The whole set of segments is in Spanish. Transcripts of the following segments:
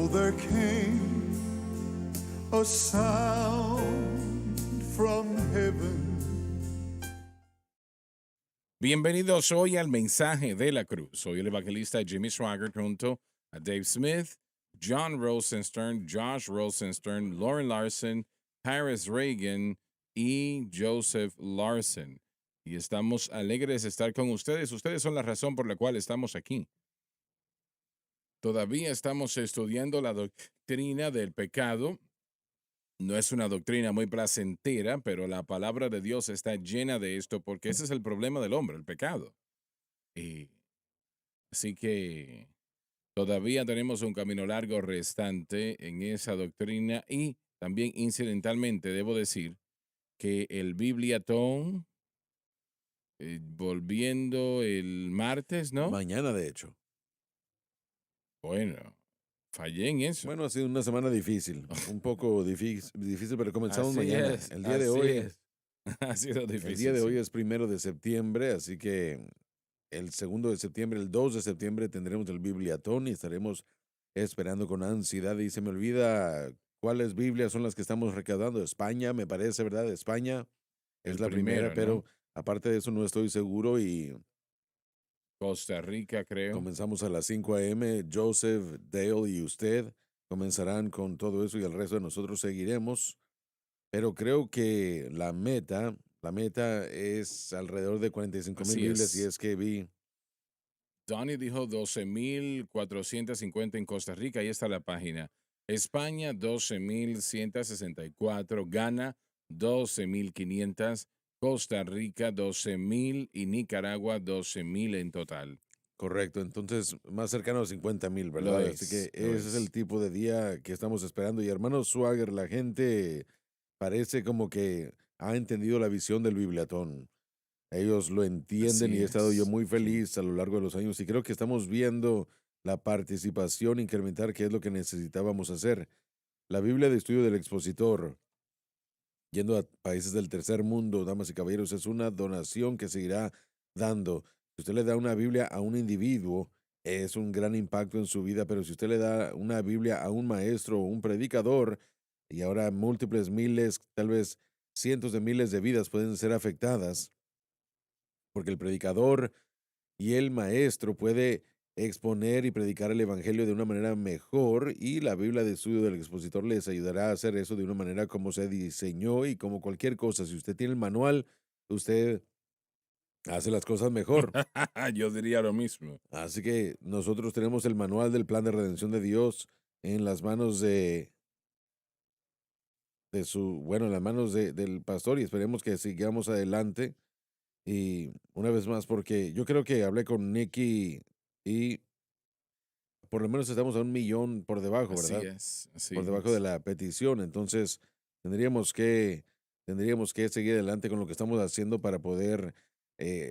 So there came a sound from heaven. Bienvenidos hoy al Mensaje de la Cruz. Soy el evangelista Jimmy Swaggart junto a Dave Smith, John Rosenstern, Josh Rosenstern, Lauren Larson, Paris Reagan y Joseph Larson. Y estamos alegres de estar con ustedes. Ustedes son la razón por la cual estamos aquí. Todavía estamos estudiando la doctrina del pecado. No es una doctrina muy placentera, pero la palabra de Dios está llena de esto porque ese es el problema del hombre, el pecado. Y así que todavía tenemos un camino largo restante en esa doctrina y también incidentalmente debo decir que el Bibliatón, volviendo el martes, ¿no? Mañana, de hecho. Bueno, fallé en eso. Bueno, ha sido una semana difícil, un poco difícil, pero comenzamos Así mañana. es, El día de así hoy, es. Ha sido difícil. el día de hoy sí. es 1 de septiembre, así que el 2 de septiembre, el 2 de septiembre tendremos el Bibliatón y estaremos esperando con ansiedad. Y se me olvida cuáles Biblias son las que estamos recaudando. España, me parece, ¿verdad? España es El la primera, primero, ¿no? pero aparte de eso no estoy seguro y Costa Rica, creo. comenzamos a las 5 a.m. Joseph, Dale y usted comenzarán con todo eso y el resto de nosotros seguiremos. Pero creo que la meta es alrededor de 45,000 Así Biblias y es. es que vi. Donnie dijo 12,450 en Costa Rica. Ahí está la página. España, 12,164. Ghana, 12,500. Costa Rica, 12,000. Y Nicaragua, 12,000 en total. Correcto, entonces más cercano a 50,000, ¿verdad? Lo Así que lo ese es el es. tipo de día que estamos esperando. Y hermano Swagger, la gente parece como que ha entendido la visión del Bibliatón. Ellos lo entienden y Así he estado yo es. muy Sí. feliz a lo largo de los años y creo que estamos viendo la participación incrementar, que es lo que necesitábamos hacer. La Biblia de Estudio del Expositor, yendo a países del tercer mundo, damas y caballeros, es una donación que seguirá dando. Si usted le da una Biblia a un individuo, es un gran impacto en su vida, pero si usted le da una Biblia a un maestro o un predicador, y ahora múltiples miles, tal vez cientos de miles de vidas pueden ser afectadas, porque el predicador y el maestro puede exponer y predicar el evangelio de una manera mejor y la Biblia de estudio del expositor les ayudará a hacer eso de una manera como se diseñó y como cualquier cosa. Si usted tiene el manual, usted hace las cosas mejor. Yo diría lo mismo. Así que nosotros tenemos el manual del plan de redención de Dios en las manos en las manos del pastor y esperemos que sigamos adelante. Y una vez más, porque yo creo que hablé con Nicky y por lo menos estamos a 1,000,000 por debajo, Así ¿verdad? es. Así Por debajo de es. la petición. Entonces, tendríamos que, tendríamos que seguir adelante con lo que estamos haciendo para poder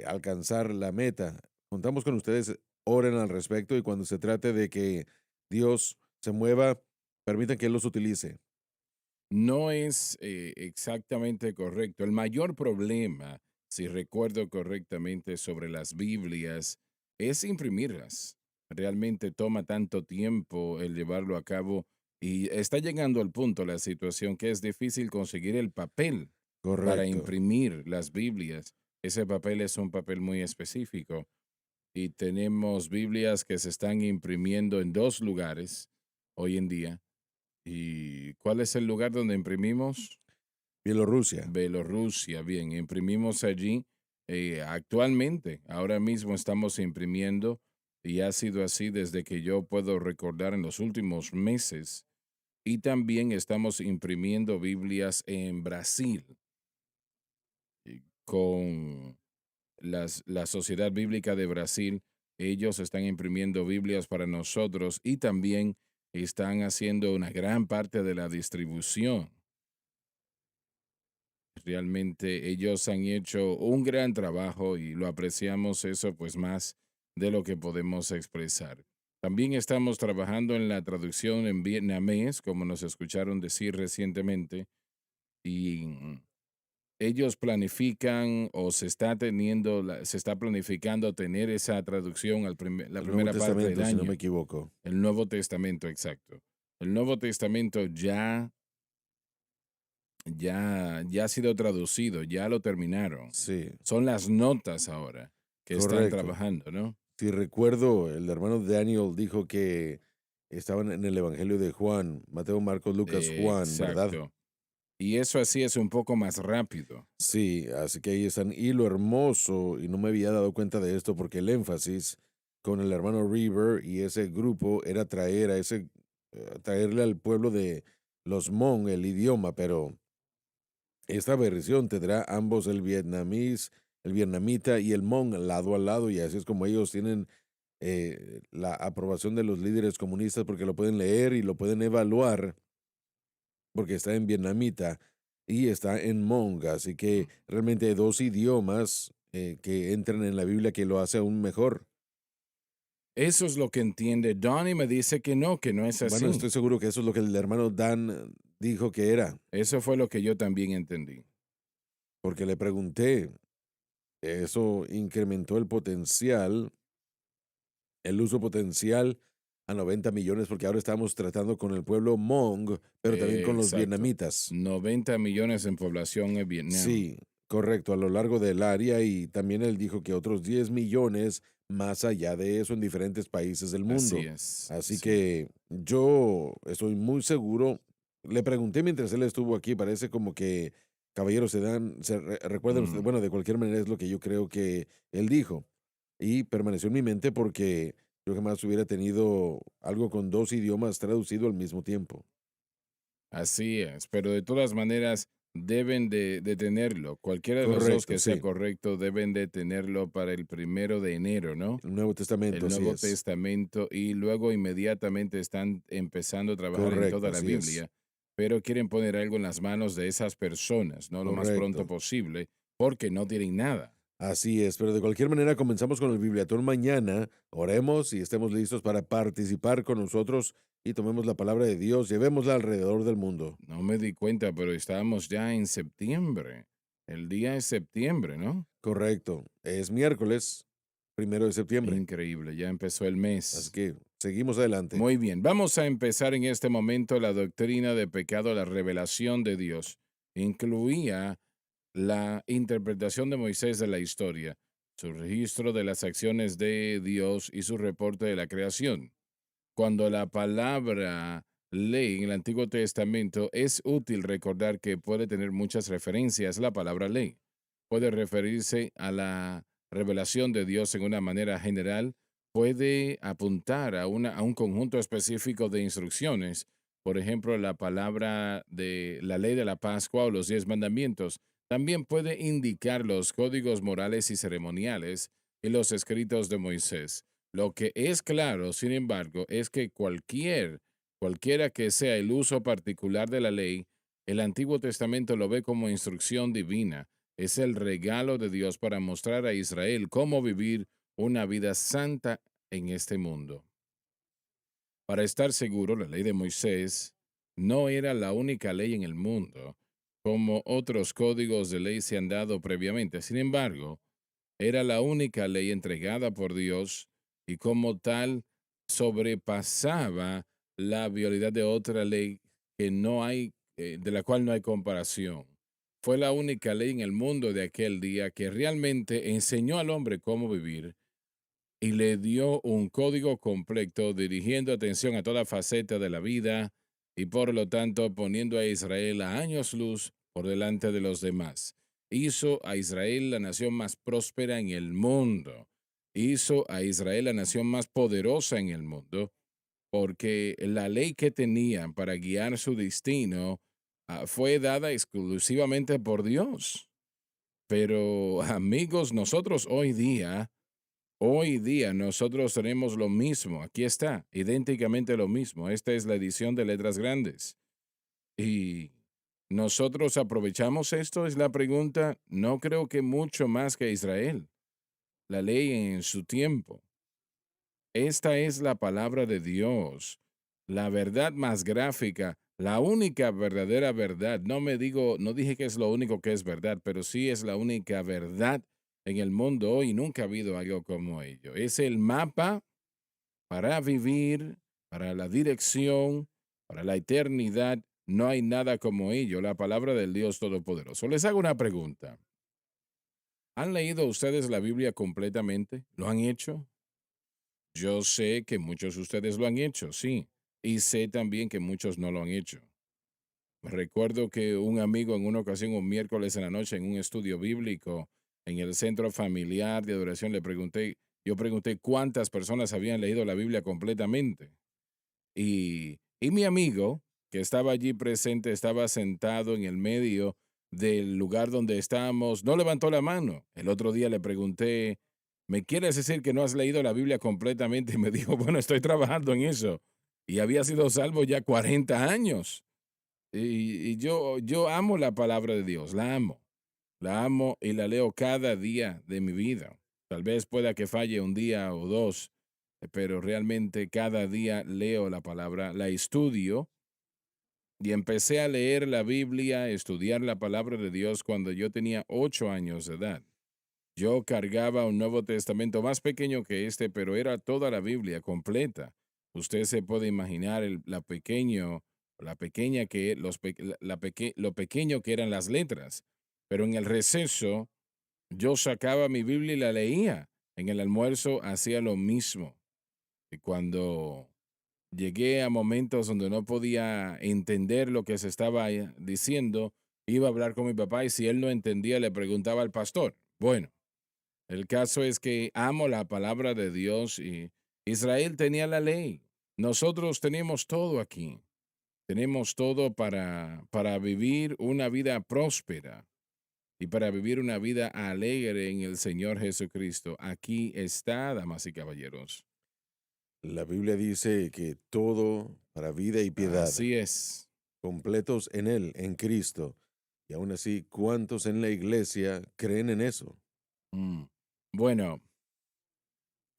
alcanzar la meta. Contamos con ustedes, oren al respecto y cuando se trate de que Dios se mueva, permitan que Él los utilice. No es exactamente correcto. El mayor problema, si recuerdo correctamente, sobre las Biblias es imprimirlas. Realmente toma tanto tiempo el llevarlo a cabo y está llegando al punto la situación que es difícil conseguir el papel para Correcto. imprimir las Biblias. Ese papel es un papel muy específico y tenemos Biblias que se están imprimiendo en 2 lugares hoy en día. ¿Y cuál es el lugar donde imprimimos? Bielorrusia. Bielorrusia, bien, imprimimos allí. Actualmente, ahora mismo estamos imprimiendo y ha sido así desde que yo puedo recordar en los últimos meses. Y también estamos imprimiendo Biblias en Brasil con la Sociedad Bíblica de Brasil. Ellos están imprimiendo Biblias para nosotros y también están haciendo una gran parte de la distribución. Realmente ellos han hecho un gran trabajo y lo apreciamos eso pues más de lo que podemos expresar. También estamos trabajando en la traducción en vietnamés, como nos escucharon decir recientemente, y ellos planifican o se está planificando tener esa traducción la El Nuevo primera parte del Testamento, si no me año, equivoco. el Nuevo Testamento, exacto. El Nuevo Testamento ya ha sido traducido, ya lo terminaron. Sí, Son las notas ahora que están correcto. trabajando, ¿no? Si recuerdo, el hermano Daniel dijo que estaban en el Evangelio de Juan, Mateo, Marcos, Lucas, Juan, ¿verdad? Exacto. Y eso así es un poco más rápido. Sí, así que ahí están. Y lo hermoso, y no me había dado cuenta de esto porque el énfasis con el hermano River y ese grupo era traer a traerle al pueblo de los Hmong el idioma, pero esta versión tendrá ambos el vietnamita y el Hmong lado a lado, y así es como ellos tienen la aprobación de los líderes comunistas porque lo pueden leer y lo pueden evaluar porque está en vietnamita y está en Hmong, así que realmente hay dos idiomas que entran en la Biblia que lo hace aún mejor. Eso es lo que entiende Donnie, me dice que no es Bueno, así. estoy seguro que eso es lo que el hermano Dan dijo que era, Eso fue lo que yo también entendí. porque le pregunté, eso incrementó el uso potencial a 90 millones, porque ahora estamos tratando con el pueblo Hmong, pero también con los Exacto. vietnamitas. 90 millones en población en Vietnam. Sí, correcto, a lo largo del área, y también él dijo que otros 10 millones más allá de eso en diferentes países del Así mundo. es, Así sí. que yo estoy muy seguro. Le pregunté mientras él estuvo aquí, parece como que caballeros recuerdan ustedes, Mm. bueno, de cualquier manera es lo que yo creo que él dijo. Y permaneció en mi mente porque yo jamás hubiera tenido algo con dos idiomas traducido al mismo tiempo. Así es, pero de todas maneras deben de tenerlo. Cualquiera de los dos Correcto, que sea sí. correcto deben de tenerlo para el 1 de enero, ¿no? El Nuevo Testamento, El así Nuevo es. Testamento y luego inmediatamente están empezando a trabajar en Correcto, toda la así es. Biblia, pero quieren poner algo en las manos de esas personas, ¿no? Lo más pronto Correcto. posible, porque no tienen nada. Así es, pero de cualquier manera comenzamos con el Bibliatón mañana. Oremos y estemos listos para participar con nosotros y tomemos la palabra de Dios, llevémosla alrededor del mundo. No me di cuenta, pero estábamos ya en septiembre. El día es septiembre, ¿no? Correcto. Es miércoles, 1 de septiembre. Increíble, ya empezó el Así mes. que seguimos adelante. Muy bien, vamos a empezar en este momento la doctrina de pecado, la revelación de Dios. Incluía la interpretación de Moisés de la historia, su registro de las acciones de Dios y su reporte de la creación. Cuando la palabra ley en el Antiguo Testamento es útil recordar que puede tener muchas referencias la palabra ley. Puede referirse a la revelación de Dios en una manera general, puede apuntar a un conjunto específico de instrucciones, por ejemplo, la palabra de la ley de la Pascua o los 10 mandamientos. También puede indicar los códigos morales y ceremoniales y los escritos de Moisés. Lo que es claro, sin embargo, es que cualquiera que sea el uso particular de la ley, el Antiguo Testamento lo ve como instrucción divina. Es el regalo de Dios para mostrar a Israel cómo vivir una vida santa en este mundo. Para estar seguro, la ley de Moisés no era la única ley en el mundo, como otros códigos de ley se han dado previamente. Sin embargo, era la única ley entregada por Dios y como tal sobrepasaba la violidad de otra ley que no hay, de la cual no hay comparación. Fue la única ley en el mundo de aquel día que realmente enseñó al hombre cómo vivir y le dio un código completo dirigiendo atención a toda faceta de la vida y por lo tanto poniendo a Israel a años luz por delante de los demás. Hizo a Israel la nación más próspera en el mundo. Hizo a Israel la nación más poderosa en el mundo porque la ley que tenían para guiar su destino fue dada exclusivamente por Dios. Pero amigos, nosotros hoy día nosotros tenemos lo mismo. Aquí está, idénticamente lo mismo. Esta es la edición de letras grandes. Y nosotros aprovechamos esto, es la pregunta. No creo que mucho más que Israel, la ley en su tiempo. Esta es la palabra de Dios, la verdad más gráfica, la única verdadera verdad. No dije que es lo único que es verdad, pero sí es la única verdad en el mundo hoy. Nunca ha habido algo como ello. Es el mapa para vivir, para la dirección Para la eternidad no hay nada como ello, la palabra del Dios Todopoderoso. Les hago una pregunta. ¿Han leído ustedes la Biblia completamente? ¿Lo han hecho? Yo sé que muchos de ustedes lo han hecho, sí, y sé también que muchos no lo han hecho. Recuerdo que un amigo en una ocasión, un miércoles en la noche, en un estudio bíblico, en el centro familiar de adoración, yo pregunté cuántas personas habían leído la Biblia completamente. Y mi amigo, que estaba allí presente, estaba sentado en el medio del lugar donde estábamos, no levantó la mano. El otro día le pregunté, ¿me quieres decir que no has leído la Biblia completamente? Y me dijo, bueno, estoy trabajando en eso. Y había sido salvo ya 40 años. Y yo amo la palabra de Dios, la amo y la leo cada día de mi vida. Tal vez pueda que falle un día o dos, pero realmente cada día leo la palabra, la estudio y empecé a leer la Biblia, estudiar la palabra de Dios cuando yo tenía 8 años de edad. Yo cargaba un Nuevo Testamento más pequeño que este, pero era toda la Biblia completa. Usted se puede imaginar la pequeña que, lo pequeño que eran las letras. Pero en el receso, yo sacaba mi Biblia y la leía. En el almuerzo hacía lo mismo. Y cuando llegué a momentos donde no podía entender lo que se estaba diciendo, iba a hablar con mi papá y si él no entendía, le preguntaba al pastor. Bueno. El caso es que amo la palabra de Dios y Israel tenía la ley. Nosotros tenemos todo aquí. Tenemos todo para vivir una vida próspera y para vivir una vida alegre en el Señor Jesucristo. Aquí está, damas y caballeros. La Biblia dice que todo para vida y piedad, Así es. completos en Él, en Cristo. Y aún así, ¿cuántos en la iglesia creen en eso? Mm. Bueno,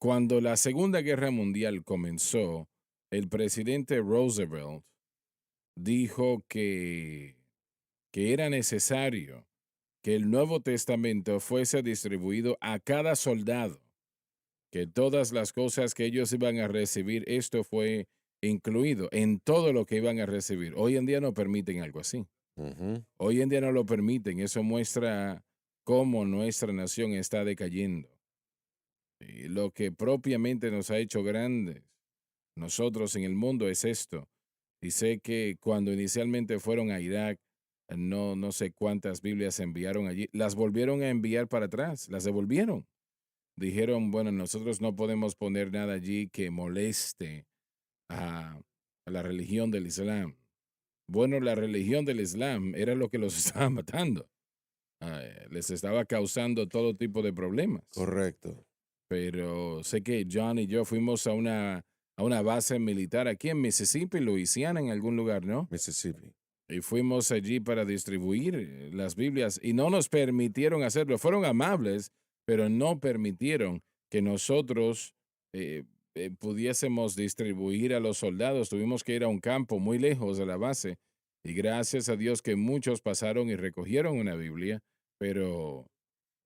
cuando la Segunda Guerra Mundial comenzó, el presidente Roosevelt dijo que era necesario que el Nuevo Testamento fuese distribuido a cada soldado, que todas las cosas que ellos iban a recibir, esto fue incluido en todo lo que iban a recibir. Hoy en día no permiten algo así. Ujú. Hoy en día no lo permiten. Eso muestra cómo nuestra nación está decayendo. Y lo que propiamente nos ha hecho grandes nosotros en el mundo es esto. Y sé que cuando inicialmente fueron a Irak, no sé cuántas Biblias enviaron allí, las volvieron a enviar para atrás, las devolvieron. Dijeron, bueno, nosotros no podemos poner nada allí que moleste a la religión del Islam. Bueno, la religión del Islam era lo que los estaba matando. Les estaba causando todo tipo de problemas. Correcto. Pero sé que John y yo fuimos a una base militar aquí en Mississippi, Luisiana, en algún lugar, ¿no? Mississippi. Y fuimos allí para distribuir las Biblias y no nos permitieron hacerlo. Fueron amables, pero no permitieron que nosotros pudiésemos distribuir a los soldados. Tuvimos que ir a un campo muy lejos de la base y gracias a Dios que muchos pasaron y recogieron una Biblia, pero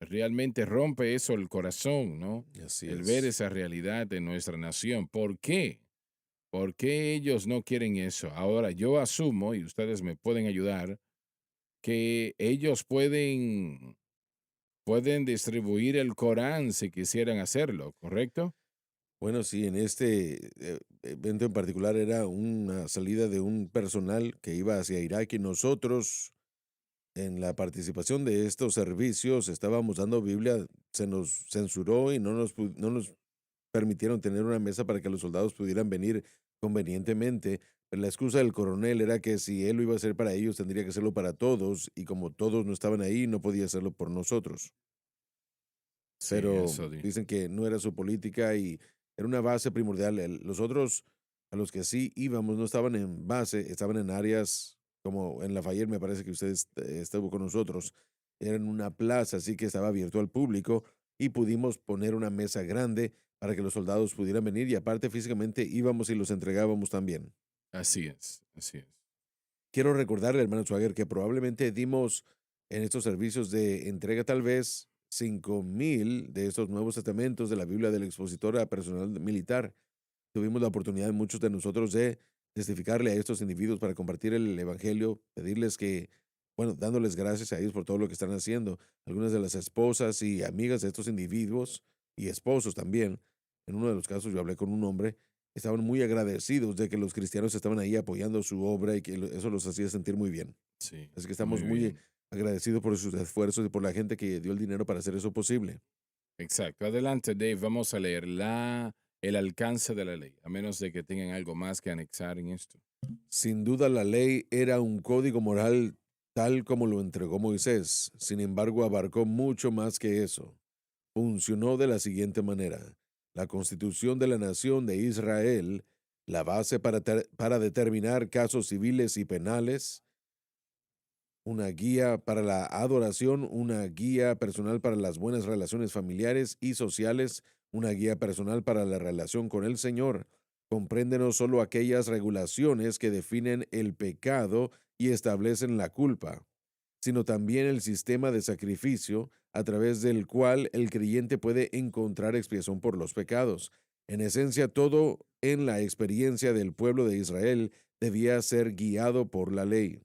realmente rompe eso el corazón, ¿no? Así El ver es. esa realidad de nuestra nación. ¿Por qué? ¿Por qué ellos no quieren eso? Ahora, yo asumo, y ustedes me pueden ayudar, que ellos pueden distribuir el Corán si quisieran hacerlo, ¿correcto? Bueno, sí, en este evento en particular era una salida de un personal que iba hacia Irak y nosotros en la participación de estos servicios estábamos dando Biblia, se nos censuró y no nos permitieron tener una mesa para que los soldados pudieran venir convenientemente. Pero la excusa del coronel era que si él lo iba a hacer para ellos, tendría que hacerlo para todos, y como todos no estaban ahí, no podía hacerlo por nosotros. Sí, Pero dicen que no era su política y era una base primordial. Los otros a los que sí íbamos no estaban en base, estaban en áreas como en Lafayette, me parece que ustedes estuvo con nosotros. Era en una plaza, así que estaba abierto al público y pudimos poner una mesa grande para que los soldados pudieran venir y aparte físicamente íbamos y los entregábamos también. así es, así es. Quiero recordarle, hermano Swagger, que probablemente dimos en estos servicios de entrega tal vez 5,000 de estos Nuevos Testamentos de la Biblia del expositor a personal militar. Tuvimos la oportunidad, muchos de nosotros, de testificarle a estos individuos para compartir el evangelio, pedirles que, bueno, dándoles gracias a ellos por todo lo que están haciendo. Algunas de las esposas y amigas de estos individuos y esposos también, en uno de los casos yo hablé con un hombre, estaban muy agradecidos de que los cristianos estaban ahí apoyando su obra y que eso los hacía sentir muy bien. Sí, Así que muy estamos muy bien. agradecidos por sus esfuerzos y por la gente que dio el dinero para hacer eso posible. Exacto. Adelante, Dave. Vamos a leer el alcance de la ley, a menos de que tengan algo más que anexar en esto. Sin duda la ley era un código moral tal como lo entregó Moisés. Sin embargo, abarcó mucho más que eso. Funcionó de la siguiente manera. La constitución de la nación de Israel, la base para determinar casos civiles y penales, una guía para la adoración, una guía personal para las buenas relaciones familiares y sociales, una guía personal para la relación con el Señor. Comprende no solo aquellas regulaciones que definen el pecado y establecen la culpa, sino también el sistema de sacrificio a través del cual el creyente puede encontrar expiación por los pecados. En esencia, todo en la experiencia del pueblo de Israel debía ser guiado por la ley.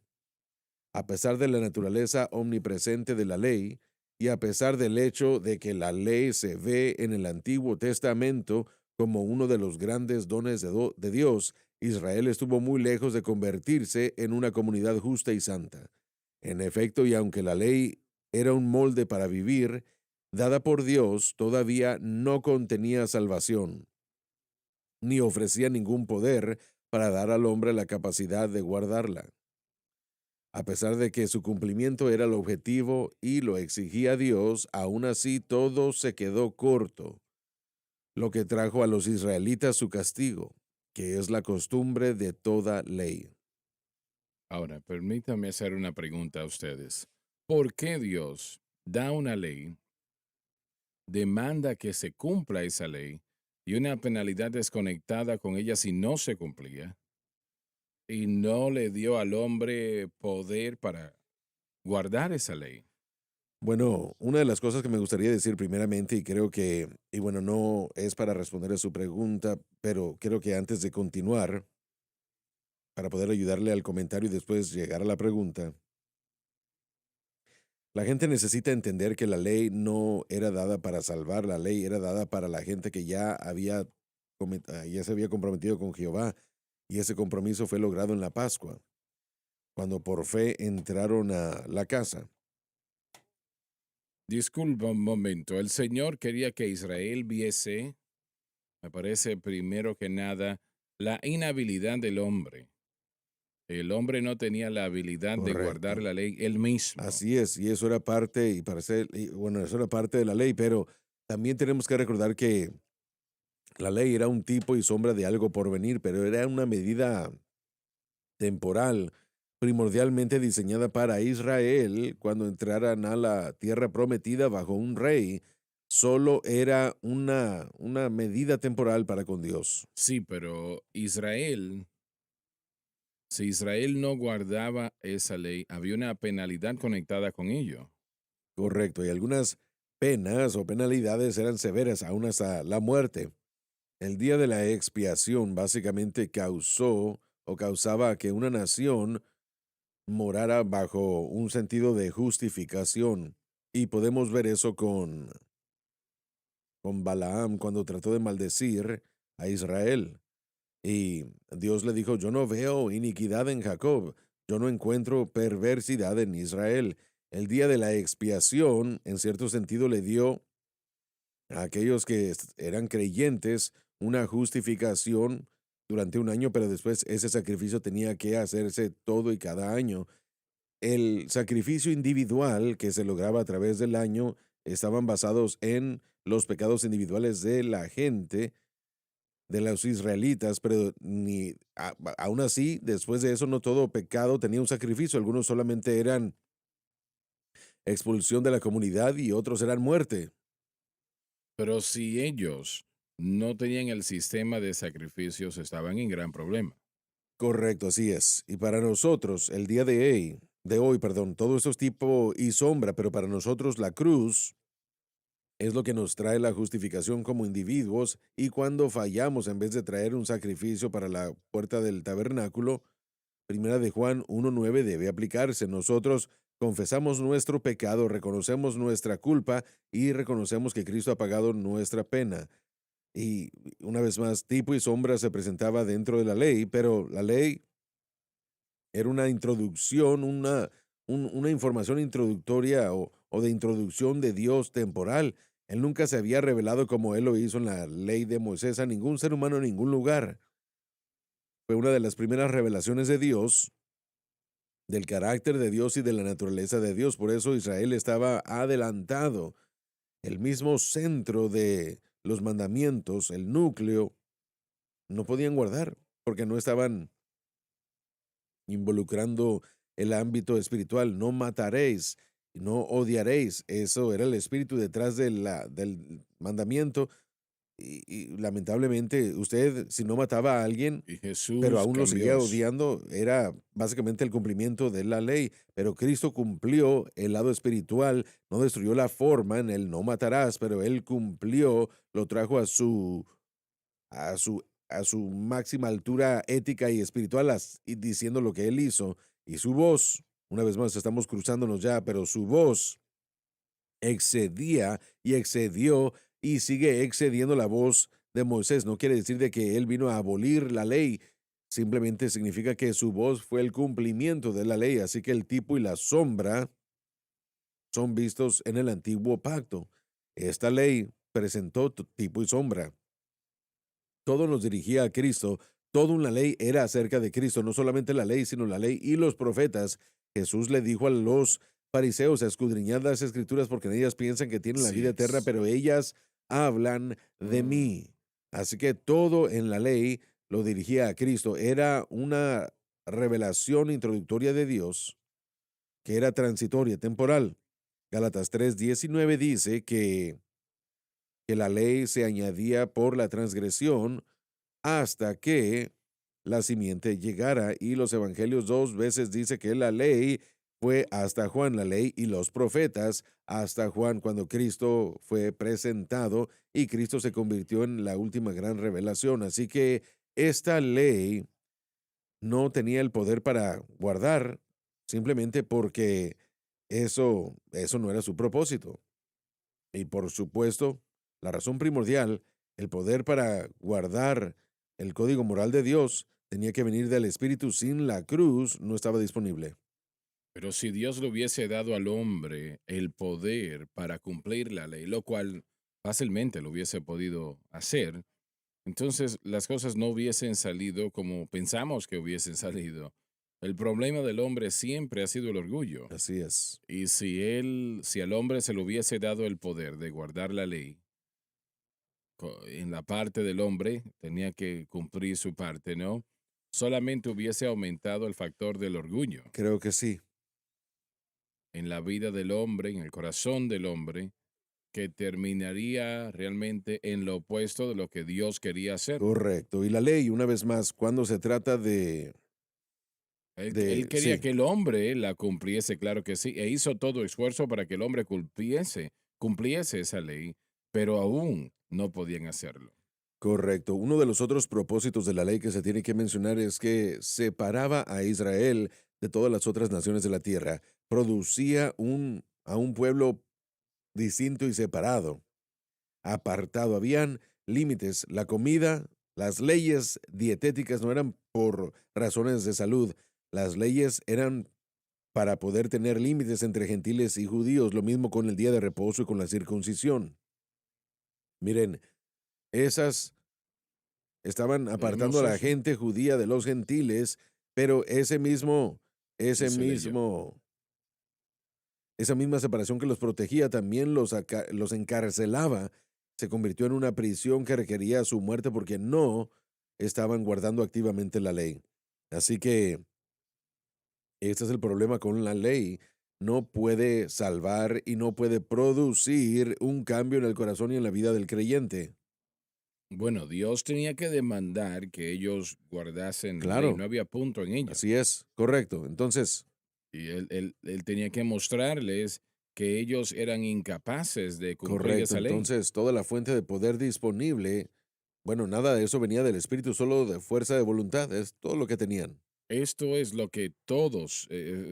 A pesar de la naturaleza omnipresente de la ley, y a pesar del hecho de que la ley se ve en el Antiguo Testamento como uno de los grandes dones de Dios, Israel estuvo muy lejos de convertirse en una comunidad justa y santa. En efecto, y aunque la ley era un molde para vivir, dada por Dios, todavía no contenía salvación, ni ofrecía ningún poder para dar al hombre la capacidad de guardarla. A pesar de que su cumplimiento era el objetivo y lo exigía Dios, aún así todo se quedó corto, lo que trajo a los israelitas su castigo, que es la costumbre de toda ley. Ahora, permítame hacer una pregunta a ustedes. ¿Por qué Dios da una ley, demanda que se cumpla esa ley y una penalidad desconectada con ella si no se cumplía y no le dio al hombre poder para guardar esa ley? Bueno, una de las cosas que me gustaría decir primeramente, y creo que, y bueno, no es para responder a su pregunta, pero creo que antes de continuar, para poder ayudarle al comentario y después llegar a la pregunta, la gente necesita entender que la ley no era dada para salvar, la ley era dada para la gente que ya se había comprometido con Jehová, y ese compromiso fue logrado en la Pascua, cuando por fe entraron a la casa. Disculpa un momento. El Señor quería que Israel viese, me parece primero que nada, la inhabilidad del hombre. El hombre no tenía la habilidad de guardar Correcto. la ley él mismo. Así es, y eso era parte, bueno, eso era parte de la ley, pero también tenemos que recordar que la ley era un tipo y sombra de algo por venir, pero era una medida temporal, primordialmente diseñada para Israel cuando entraran a la tierra prometida bajo un rey. Solo era una medida temporal para con Dios. Sí, pero Israel, si Israel no guardaba esa ley, había una penalidad conectada con ello. Correcto, y algunas penas o penalidades eran severas, aún hasta la muerte. El día de la expiación básicamente causó o causaba que una nación morara bajo un sentido de justificación. Y podemos ver eso con Balaam cuando trató de maldecir a Israel. Y Dios le dijo, yo no veo iniquidad en Jacob, yo no encuentro perversidad en Israel. El día de la expiación, en cierto sentido, le dio a aquellos que eran creyentes una justificación durante un año, pero después ese sacrificio tenía que hacerse todo y cada año. El sacrificio individual que se lograba a través del año estaban basados en los pecados individuales de la gente, de los israelitas, pero aún así, después de eso, no todo pecado tenía un sacrificio. Algunos solamente eran expulsión de la comunidad y otros eran muerte. Pero si ellos no tenían el sistema de sacrificios, estaban en gran problema. Correcto, así es. Y para nosotros, el día de hoy, perdón, todo esto es tipo y sombra, pero para nosotros la cruz Es lo que nos trae la justificación como individuos y cuando fallamos en vez de traer un sacrificio para la puerta del tabernáculo, Primera de Juan 1:9 debe aplicarse. Nosotros confesamos nuestro pecado, reconocemos nuestra culpa y reconocemos que Cristo ha pagado nuestra pena. Y una vez más, tipo y sombra se presentaba dentro de la ley, pero la ley era una introducción, una información introductoria o de introducción de Dios temporal. Él nunca se había revelado como él lo hizo en la ley de Moisés a ningún ser humano en ningún lugar. Fue una de las primeras revelaciones de Dios, del carácter de Dios y de la naturaleza de Dios. Por eso Israel estaba adelantado. El mismo centro de los mandamientos, el núcleo, no podían guardar porque no estaban involucrando el ámbito espiritual. No mataréis, no odiaréis. Eso era el espíritu detrás del mandamiento. Y lamentablemente usted, si no mataba a alguien, Y pero Jesús aún lo seguía cambió. odiando, era básicamente el cumplimiento de la ley. Pero Cristo cumplió el lado espiritual, no destruyó la forma en el no matarás, pero él cumplió, lo trajo a su máxima altura ética y espiritual, y diciendo lo que él hizo. Y su voz, una vez más, estamos cruzándonos ya, pero su voz excedía y excedió y sigue excediendo la voz de Moisés. No quiere decir de que él vino a abolir la ley, simplemente significa que su voz fue el cumplimiento de la ley. Así que el tipo y la sombra son vistos en el antiguo pacto. Esta ley presentó tipo y sombra. Todo nos dirigía a Cristo. Toda una ley era acerca de Cristo, no solamente la ley, sino la ley y los profetas. Jesús le dijo a los fariseos, escudriñad las escrituras porque en ellas piensan que tienen la Así vida eterna, es. pero ellas hablan de mí. Así que todo en la ley lo dirigía a Cristo. Era una revelación introductoria de Dios que era transitoria, temporal. Gálatas 3:19 dice que la ley se añadía por la transgresión hasta que la simiente llegara. Y los evangelios dos veces dice que la ley fue hasta Juan, la ley y los profetas hasta Juan, cuando Cristo fue presentado y Cristo se convirtió en la última gran revelación. Así que esta ley no tenía el poder para guardar, simplemente porque eso no era su propósito. Y por supuesto, la razón primordial, el poder para guardar el código moral de Dios, tenía que venir del Espíritu. Sin la cruz no estaba disponible. Pero si Dios le hubiese dado al hombre el poder para cumplir la ley, lo cual fácilmente lo hubiese podido hacer, entonces las cosas no hubiesen salido como pensamos que hubiesen salido. El problema del hombre siempre ha sido el orgullo. Así es. Y si al hombre se le hubiese dado el poder de guardar la ley, en la parte del hombre tenía que cumplir su parte, ¿no? Solamente hubiese aumentado el factor del orgullo Creo que sí. en la vida del hombre, en el corazón del hombre, que terminaría realmente en lo opuesto de lo que Dios quería hacer. Correcto. Y la ley, una vez más, cuando se trata Él quería sí, que el hombre la cumpliese, claro que sí, e hizo todo esfuerzo para que el hombre cumpliese esa ley, pero aún no podían hacerlo. correcto. Uno de los otros propósitos de la ley que se tiene que mencionar es que separaba a Israel de todas las otras naciones de la tierra. Producía a un pueblo distinto y separado, apartado. Habían límites. La comida, las leyes dietéticas no eran por razones de salud. Las leyes eran para poder tener límites entre gentiles y judíos. Lo mismo con el día de reposo y con la circuncisión. Miren, esas estaban apartando a Leemos la eso gente judía de los gentiles, pero y ese se leyó. mismo, esa misma separación que los protegía también los encarcelaba. Se convirtió en una prisión que requería su muerte porque no estaban guardando activamente la ley. Así que este es el problema con la ley. No puede salvar y no puede producir un cambio en el corazón y en la vida del creyente. Bueno, Dios tenía que demandar que ellos guardasen la ley, no Claro, había punto en ello. así es, correcto. Entonces, Y él tenía que mostrarles que ellos eran incapaces de cumplir Correcto. esa ley. Entonces, toda la fuente de poder disponible, bueno, nada de eso venía del Espíritu, solo de fuerza de voluntad, es todo lo que tenían. Esto es lo que todos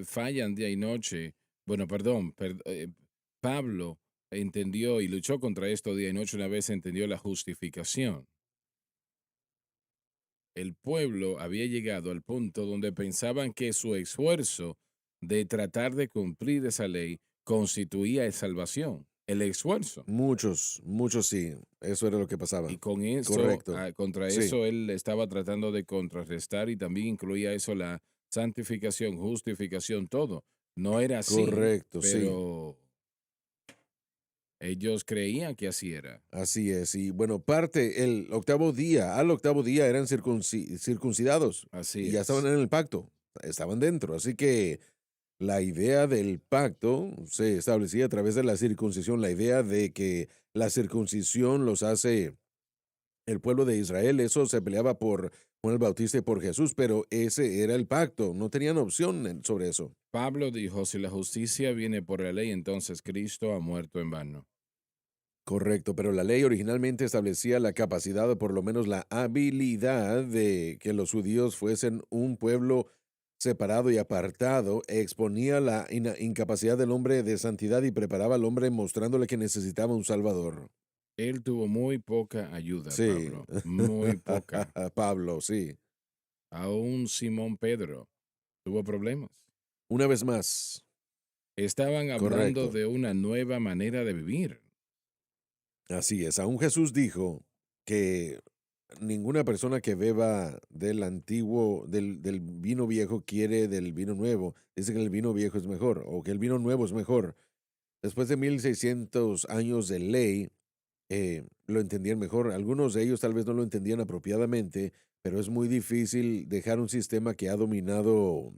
fallan día y noche. Bueno, perdón, Pablo entendió y luchó contra esto día y noche una vez entendió la justificación. El pueblo había llegado al punto donde pensaban que su esfuerzo de tratar de cumplir esa ley constituía salvación. El esfuerzo. Muchos, muchos sí, eso era lo que Y pasaba. con eso, Correcto. contra Sí, eso, él estaba tratando de contrarrestar y también incluía eso la santificación, justificación, todo. No era así, correcto, sí. pero ellos creían que así era. Así es. Y bueno, el octavo día, al octavo día eran circuncidados Así y ya estaban es. en el pacto, estaban dentro. Así que la idea del pacto se establecía a través de la circuncisión, la idea de que la circuncisión los hace el pueblo de Israel, eso se peleaba por Juan el Bautista y por Jesús, pero ese era el pacto, no tenían opción sobre eso. Pablo dijo, si la justicia viene por la ley, entonces Cristo ha muerto en vano. Correcto, pero la ley originalmente establecía la capacidad o por lo menos la habilidad de que los judíos fuesen un pueblo separado y apartado, exponía la incapacidad del hombre de santidad y preparaba al hombre mostrándole que necesitaba un salvador. Él tuvo muy poca ayuda, Sí, Pablo, muy poca. Pablo, sí. Aún Simón Pedro tuvo problemas. Una vez más, Estaban hablando correcto. de una nueva manera de vivir. Así es, aún Jesús dijo que ninguna persona que beba del antiguo, del vino viejo quiere del vino nuevo. Dice que el vino viejo es mejor o que el vino nuevo es mejor. Después de 1600 años de ley, lo entendían mejor. Algunos de ellos tal vez no lo entendían apropiadamente, pero es muy difícil dejar un sistema que ha Hasta dominado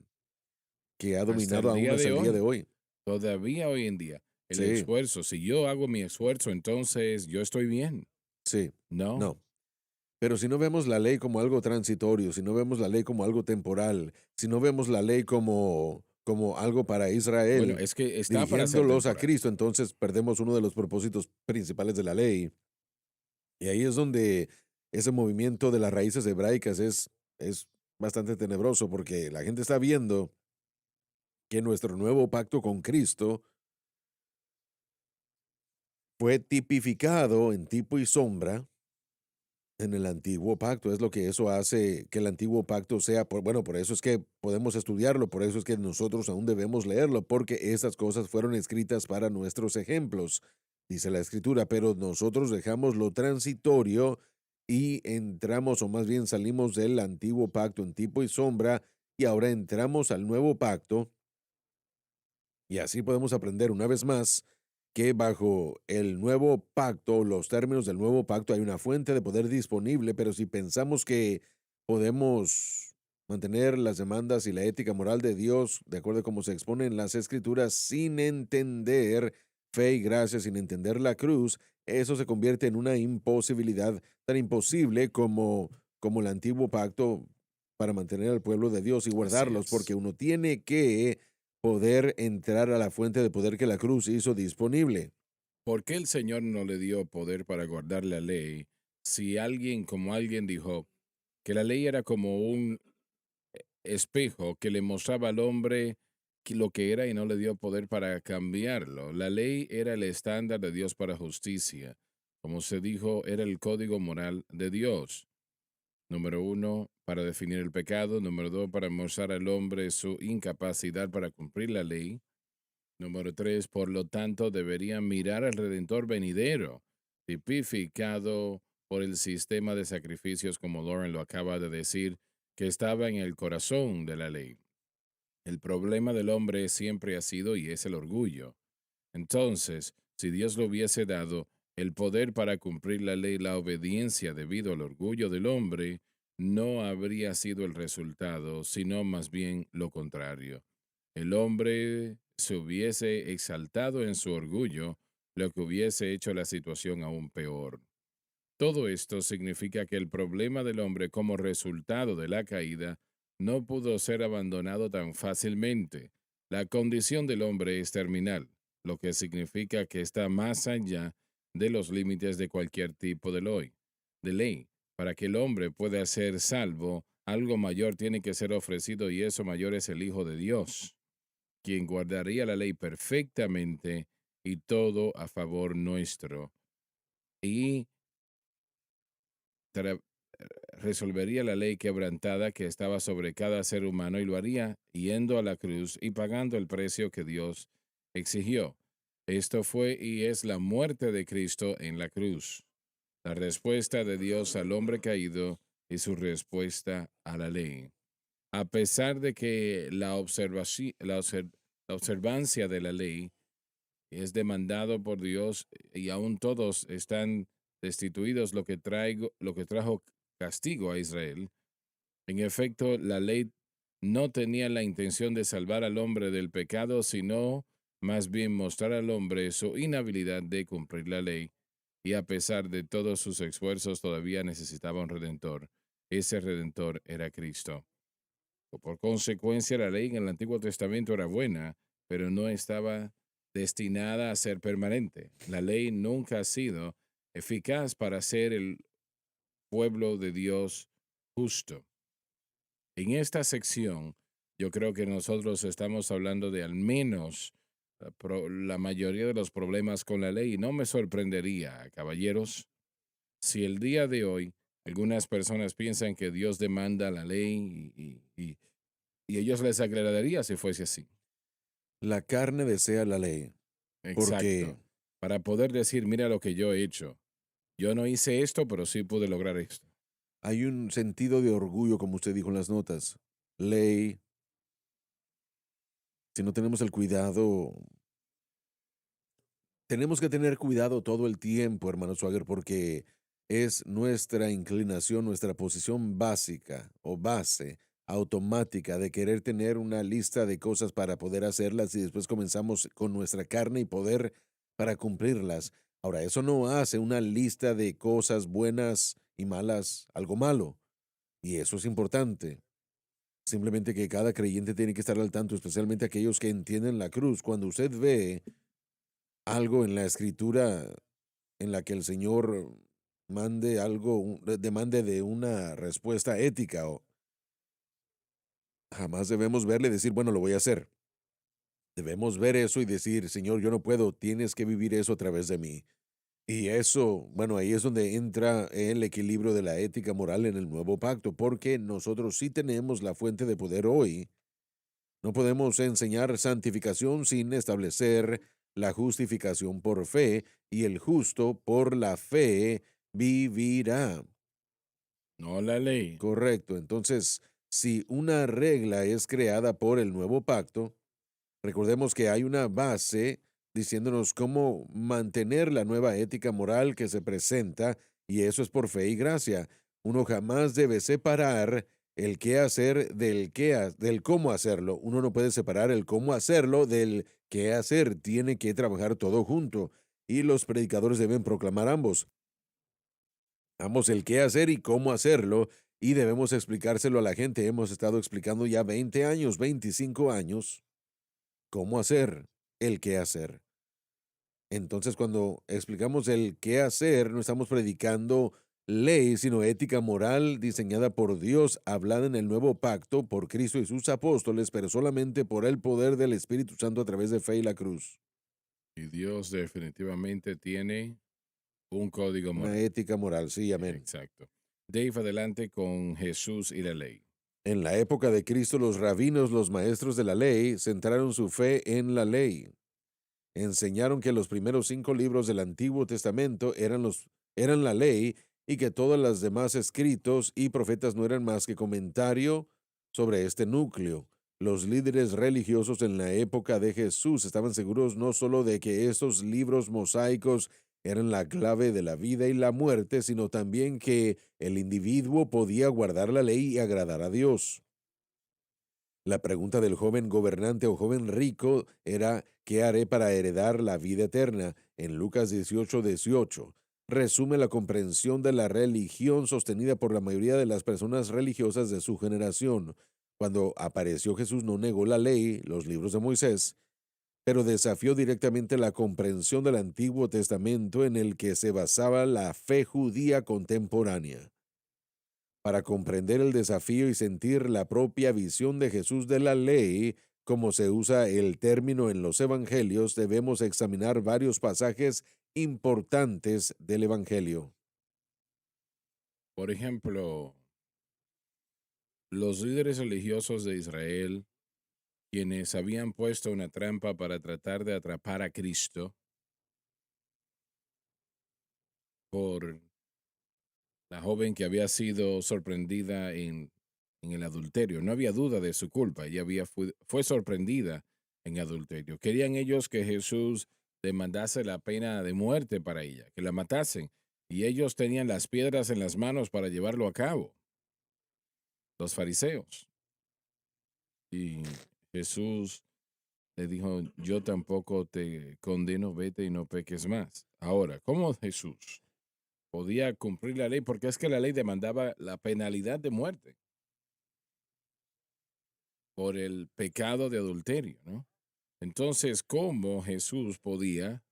el aún día hasta de el día de hoy, hoy. todavía hoy en día, el Sí, esfuerzo, si yo hago mi esfuerzo, entonces yo estoy bien. sí, No. no. Pero si no vemos la ley como algo transitorio, si no vemos la ley como algo temporal, si no vemos la ley como algo para Bueno, Israel, es que está para ser dirigiéndolos a temporal. Cristo, entonces perdemos uno de los propósitos principales de la ley. Y ahí es donde ese movimiento de las raíces hebraicas es bastante tenebroso, porque la gente está viendo que nuestro nuevo pacto con Cristo fue tipificado en tipo y sombra en el antiguo pacto. Es lo que eso hace que el antiguo pacto sea, bueno, por eso es que podemos estudiarlo, por eso es que nosotros aún debemos leerlo, porque esas cosas fueron escritas para nuestros ejemplos, dice la escritura, pero nosotros dejamos lo transitorio y entramos, o más bien salimos del antiguo pacto en tipo y sombra, y ahora entramos al nuevo pacto, y así podemos aprender una vez más que bajo el nuevo pacto, los términos del nuevo pacto, hay una fuente de poder disponible, pero si pensamos que podemos mantener las demandas y la ética moral de Dios, de acuerdo a cómo se expone en las escrituras, sin entender fe y gracia, sin entender la cruz, eso se convierte en una imposibilidad tan imposible como el antiguo pacto para mantener al pueblo de Dios y Así guardarlos, porque es. uno tiene que poder entrar a la fuente de poder que la cruz hizo disponible. ¿Por qué el Señor no le dio poder para guardar la ley si alguien, como alguien dijo, que la ley era como un espejo que le mostraba al hombre lo que era y no le dio poder para cambiarlo? La ley era el estándar de Dios para justicia. Como se dijo, era el código moral de Dios. Número uno, para definir el pecado. Número dos, para mostrar al hombre su incapacidad para cumplir la ley. Número tres, por lo tanto, deberían mirar al Redentor venidero, tipificado por el sistema de sacrificios, como Lauren lo acaba de decir, que estaba en el corazón de la ley. El problema del hombre siempre ha sido y es el orgullo. Entonces, si Dios le hubiese dado el poder para cumplir la ley, la obediencia debido al orgullo del hombre, no habría sido el resultado, sino más bien lo contrario. El hombre se hubiese exaltado en su orgullo, lo que hubiese hecho la situación aún peor. Todo esto significa que el problema del hombre como resultado de la caída no pudo ser abandonado tan fácilmente. La condición del hombre es terminal. lo que significa que está más allá de los límites de cualquier tipo de ley. Para que el hombre pueda ser salvo, algo mayor tiene que ser ofrecido y eso mayor es el Hijo de Dios, quien guardaría la ley perfectamente y todo a favor nuestro y tra- resolvería la ley quebrantada que estaba sobre cada ser humano y lo haría yendo a la cruz y pagando el precio que Dios exigió. Esto fue y es la muerte de Cristo en la cruz, la respuesta de Dios al hombre caído y su respuesta a la ley. A pesar de que la observancia de la ley es demandado por Dios y aún todos están destituidos, lo que trajo castigo a Israel. En efecto, la ley no tenía la intención de salvar al hombre del pecado, sino más bien mostrar al hombre su inhabilidad de cumplir la ley, y a pesar de todos sus esfuerzos todavía necesitaba un redentor. Ese redentor era Cristo. Por consecuencia, la ley en el Antiguo Testamento era buena, pero no estaba destinada a ser permanente. La ley nunca ha sido eficaz para hacer el pueblo de Dios justo. En esta sección, yo creo que nosotros estamos hablando de al menos la mayoría de los problemas con la ley. Y no me sorprendería, caballeros, si el día de hoy algunas personas piensan que Dios demanda la ley y a ellos les agradaría si fuese así. La carne desea la ley, porque Exacto. Para poder decir, mira lo que yo he hecho. Yo no hice esto, pero sí pude lograr esto. hay un sentido de orgullo, como usted dijo en las notas. Ley, si no tenemos el cuidado, tenemos que tener cuidado todo el tiempo, hermano Swagger, porque es nuestra inclinación, nuestra posición básica o base automática de querer tener una lista de cosas para poder hacerlas y después comenzamos con nuestra carne y poder para cumplirlas. Ahora, eso no hace una lista de cosas buenas y malas algo malo, y eso es importante. Simplemente que cada creyente tiene que estar al tanto, especialmente aquellos que entienden la cruz. Cuando usted ve algo en la escritura en la que el Señor mande algo, demande de una respuesta ética, o jamás debemos verle y decir, bueno, lo voy a hacer. Debemos ver eso y decir, Señor, yo no puedo, tienes que vivir eso a través de mí. Y eso, bueno, ahí es donde entra el equilibrio de la ética moral en el nuevo pacto, porque nosotros sí tenemos la fuente de poder hoy. No podemos enseñar santificación sin establecer la justificación por fe, y el justo por la fe vivirá. No la ley. Correcto. Entonces, si una regla es creada por el nuevo pacto, recordemos que hay una base diciéndonos cómo mantener la nueva ética moral que se presenta, y eso es por fe y gracia. Uno jamás debe separar el qué hacer del cómo hacerlo. Uno no puede separar el cómo hacerlo del qué hacer. Tiene que trabajar todo junto. Y los predicadores deben proclamar ambos. Ambos el qué hacer y cómo hacerlo. Y debemos explicárselo a la gente. Hemos estado explicando ya 20 años, 25 años, cómo hacer el qué hacer. Entonces, cuando explicamos el qué hacer, no estamos predicando ley, sino ética moral diseñada por Dios, hablada en el nuevo pacto por Cristo y sus apóstoles, pero solamente por el poder del Espíritu Santo a través de fe y la cruz. Y Dios definitivamente tiene un código Una moral. ética moral, sí, amén. Exacto. Dave, adelante con Jesús y la ley. En la época de Cristo, los rabinos, los maestros de la ley, centraron su fe en la ley. Enseñaron que los primeros 5 libros del Antiguo Testamento eran la ley, y que todos los demás escritos y profetas no eran más que comentario sobre este núcleo. Los líderes religiosos en la época de Jesús estaban seguros no solo de que estos libros mosaicos eran la clave de la vida y la muerte, sino también que el individuo podía guardar la ley y agradar a Dios. La pregunta del joven gobernante o joven rico era: ¿qué haré para heredar la vida eterna? En Lucas 18:18. Resume la comprensión de la religión sostenida por la mayoría de las personas religiosas de su generación. Cuando apareció Jesús no negó la ley, los libros de Moisés, pero desafió directamente la comprensión del Antiguo Testamento en el que se basaba la fe judía contemporánea. Para comprender el desafío y sentir la propia visión de Jesús de la ley, como se usa el término en los evangelios, debemos examinar varios pasajes importantes del evangelio. Por ejemplo, los líderes religiosos de Israel, quienes habían puesto una trampa para tratar de atrapar a Cristo por la joven que había sido sorprendida en el adulterio. No había duda de su culpa, ella fue sorprendida en adulterio. Querían ellos que Jesús demandase la pena de muerte para ella, que la matasen, y ellos tenían las piedras en las manos para llevarlo a cabo, los fariseos. Y Jesús le dijo, yo tampoco te condeno, vete y no peques más. Ahora, ¿cómo Jesús podía cumplir la ley? Porque es que la ley demandaba la penalidad de muerte por el pecado de adulterio, ¿no? Entonces, ¿cómo Jesús podía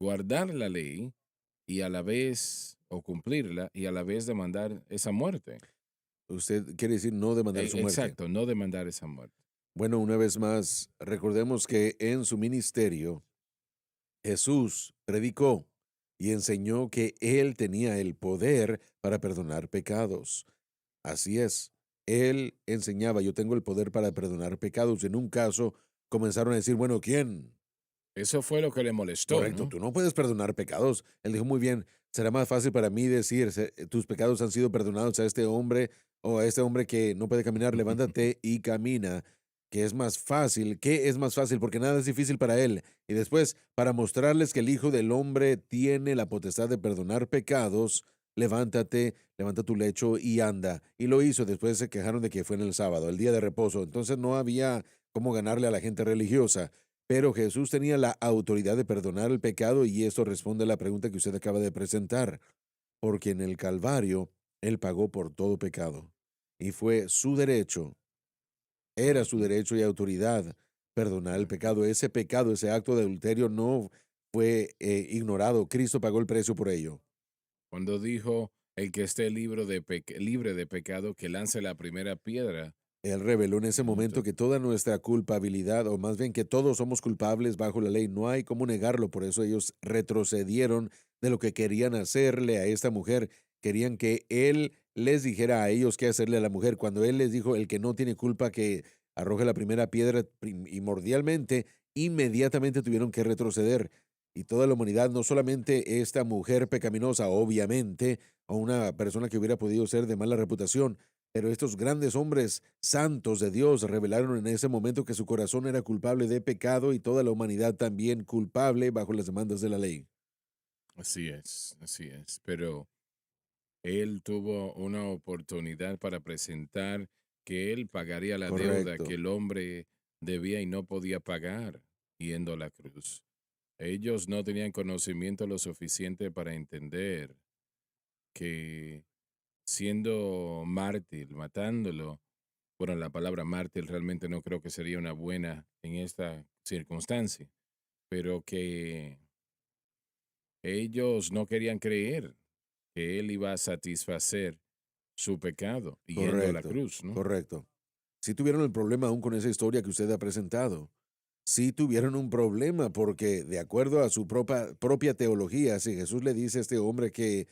guardar la ley y a la vez, o cumplirla, y a la vez demandar esa muerte? Usted quiere decir no demandar su muerte. Exacto, no demandar esa muerte. Bueno, una vez más, recordemos que en su ministerio, Jesús predicó y enseñó que Él tenía el poder para perdonar pecados. Así es, Él enseñaba, yo tengo el poder para perdonar pecados. En un caso, comenzaron a decir, bueno, ¿quién? Eso fue lo que le molestó, Correcto, ¿no? tú no puedes perdonar pecados. Él dijo, muy bien, será más fácil para mí decir, tus pecados han sido perdonados a este hombre o a este hombre que no puede caminar, levántate y camina, que es más fácil. ¿Qué es más fácil? Porque nada es difícil para él. Y después, para mostrarles que el Hijo del Hombre tiene la potestad de perdonar pecados, levántate, levanta tu lecho y anda. Y lo hizo. Después se quejaron de que fue en el sábado, el día de reposo. Entonces no había cómo ganarle a la gente religiosa. Pero Jesús tenía la autoridad de perdonar el pecado y esto responde a la pregunta que usted acaba de presentar, porque en el Calvario Él pagó por todo pecado y fue su derecho, era su Ujú. derecho y autoridad perdonar el pecado. Ese pecado, ese acto de adulterio no fue ignorado. Cristo pagó el precio por ello. Cuando dijo, el que esté libre de pecado, que lance la primera piedra. Él reveló en ese momento que toda nuestra culpabilidad, o más bien que todos somos culpables bajo la ley, no hay cómo negarlo. Por eso ellos retrocedieron de lo que querían hacerle a esta mujer. Querían que él les dijera a ellos qué hacerle a la mujer. Cuando él les dijo, el que no tiene culpa que arroje la primera piedra, primordialmente, inmediatamente tuvieron que retroceder. Y toda la humanidad, no solamente esta mujer pecaminosa, obviamente, o una persona que hubiera podido ser de mala reputación, pero estos grandes hombres santos de Dios revelaron en ese momento que su corazón era culpable de pecado y toda la humanidad también culpable bajo las demandas de la ley. Así es, así es. Pero él tuvo una oportunidad para presentar que él pagaría la deuda Correcto. que el hombre debía y no podía pagar yendo a la cruz. Ellos no tenían conocimiento lo suficiente para entender que siendo mártir, matándolo, bueno, la palabra mártir realmente no creo que sería una buena en esta circunstancia, pero que ellos no querían creer que él iba a satisfacer su pecado yendo a la Correcto, cruz, ¿no? correcto. Sí tuvieron el problema aún con esa historia que usted ha presentado. Sí tuvieron un problema porque de acuerdo a su propia teología, si Jesús le dice a este hombre que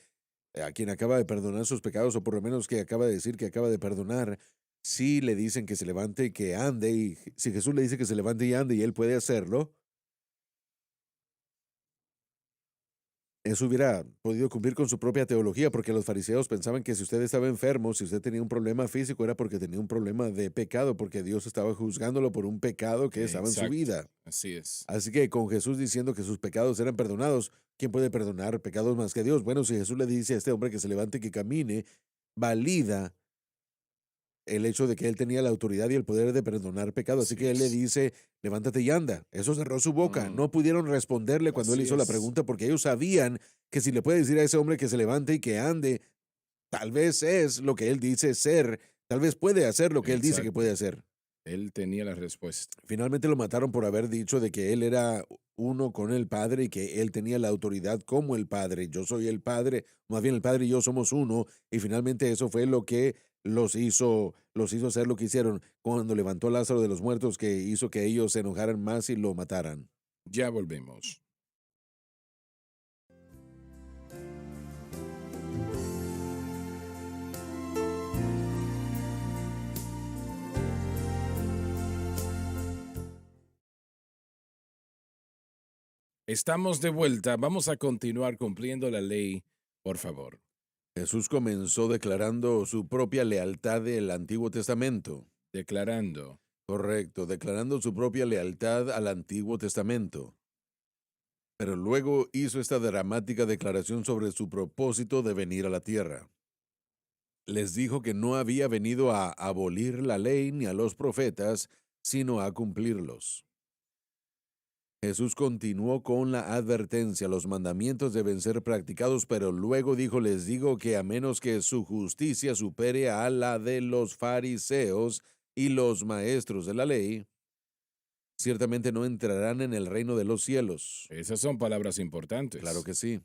a quien acaba de perdonar sus pecados, o por lo menos que acaba de decir que acaba de perdonar, sí le dicen que se levante y que ande, y si Jesús le dice que se levante y ande y él puede hacerlo, eso hubiera podido cumplir con su propia teología, porque los fariseos pensaban que si usted estaba enfermo, si usted tenía un problema físico, era porque tenía un problema de pecado, porque Dios estaba juzgándolo por un pecado que estaba en su Exacto, vida. así es. Así que con Jesús diciendo que sus pecados eran perdonados, ¿quién puede perdonar pecados más que Dios? Bueno, si Jesús le dice a este hombre que se levante y que camine, valida el hecho de que él tenía la autoridad y el poder de perdonar pecado. Así Así que él le es. dice, levántate y anda. Eso cerró su boca. Mm, No pudieron responderle cuando él así hizo la es. pregunta porque ellos sabían que si le puede decir a ese hombre que se levante y que ande, tal vez es lo que él dice ser, tal vez puede hacer lo que él dice que puede Exacto. hacer. Él tenía la respuesta. Finalmente lo mataron por haber dicho de que él era uno con el Padre y que él tenía la autoridad como el Padre. Yo soy el Padre, más bien el Padre y yo somos uno. Y finalmente eso fue lo que los hizo hacer lo que hicieron cuando levantó a Lázaro de los muertos, que hizo que ellos se enojaran más y lo mataran. Ya volvemos. Estamos de vuelta. Vamos a continuar cumpliendo la ley, por favor. Jesús comenzó declarando su propia lealtad del Antiguo Testamento. Declarando. Correcto, declarando su propia lealtad al Antiguo Testamento. Pero luego hizo esta dramática declaración sobre su propósito de venir a la tierra. Les dijo que no había venido a abolir la ley ni a los profetas, sino a cumplirlos. Jesús continuó con la advertencia: los mandamientos deben ser practicados, pero luego dijo: les digo que a menos que su justicia supere a la de los fariseos y los maestros de la ley, ciertamente no entrarán en el reino de los cielos. Esas son palabras importantes. Claro que sí.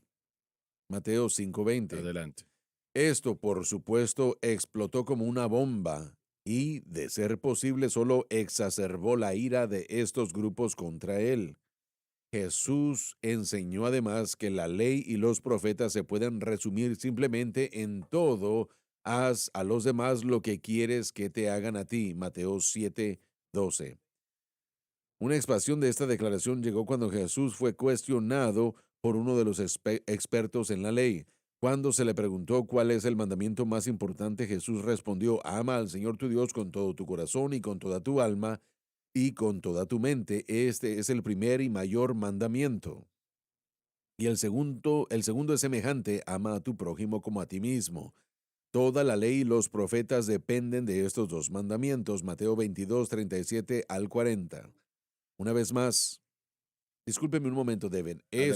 Mateo 5:20. Adelante. Esto, por supuesto, explotó como una bomba y, de ser posible, solo exacerbó la ira de estos grupos contra él. Jesús enseñó además que la ley y los profetas se pueden resumir simplemente en todo: haz a los demás lo que quieres que te hagan a ti. Mateo 7:12. Una expansión de esta declaración llegó cuando Jesús fue cuestionado por uno de los expertos en la ley. Cuando se le preguntó cuál es el mandamiento más importante, Jesús respondió: ama al Señor tu Dios con todo tu corazón y con toda tu alma y con toda tu mente. Este es el primer y mayor mandamiento. Y el segundo es semejante: ama a tu prójimo como a ti mismo. Toda la ley y los profetas dependen de estos dos mandamientos. Mateo 22:37 al 40. Una vez más, discúlpeme un momento, Devin. Adelante.